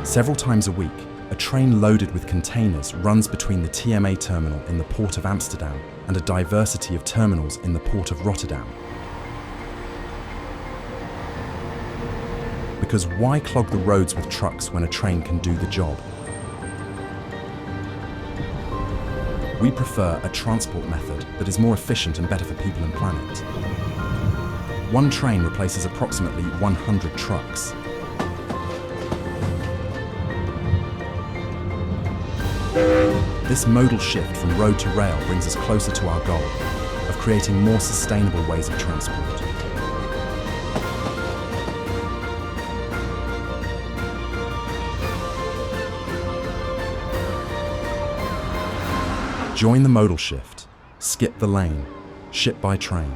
Several times a week, a train loaded with containers runs between the TMA-terminal in the port of Amsterdam and a diversity of terminals in the port of Rotterdam. Because why clog the roads with trucks when a train can do the job? We prefer a transport method that is more efficient and better for people and planet. One train replaces approximately 100 trucks. This modal shift from road to rail brings us closer to our goal of creating more sustainable ways of transport. Join the modal shift, skip the lane, ship by train.